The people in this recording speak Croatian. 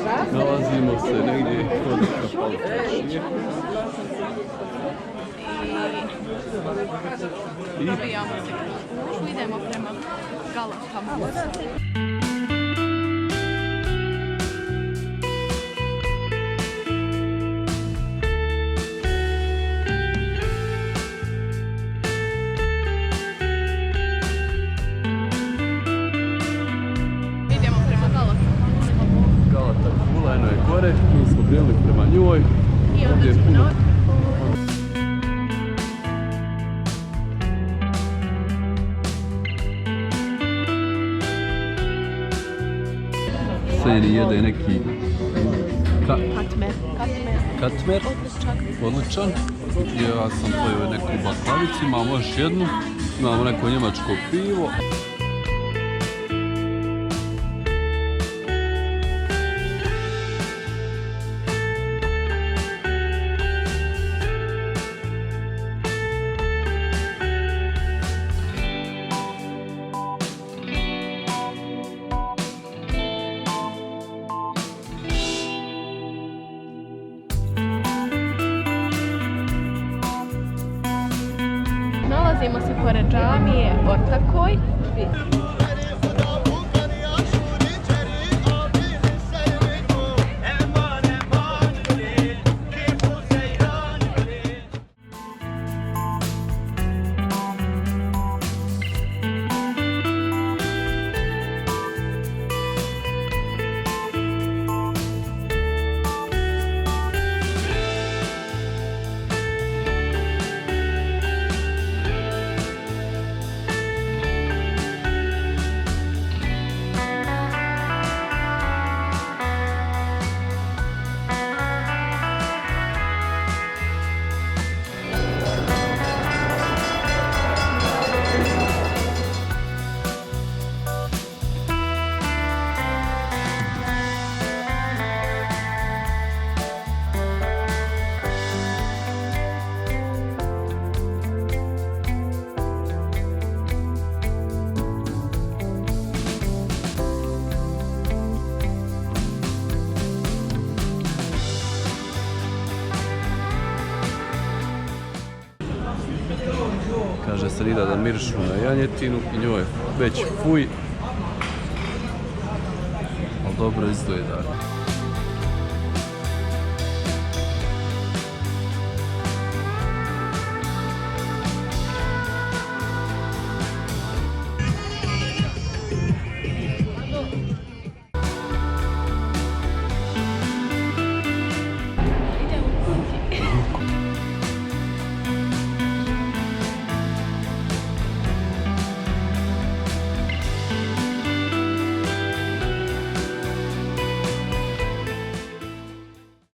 Nalazimo se negdje kod Kapalčije. I probijamo se kroz Pužu, idemo prema Galatama. Idemo prema Galatama. Galata Kula, eno je gore, mi smo krenuli prema njoj. I onda Ovdje je ćemo puno. na Seni jede neki Katmer. katmer, odličan. Ja sam pojeo neku baklavicu, imamo još jednu, imamo neko njemačko pivo. Nalazimo se pored džamije Ortakoj. Kaže Srida da mirišu na janjetinu i njoj je već fuj, ali dobro izgleda.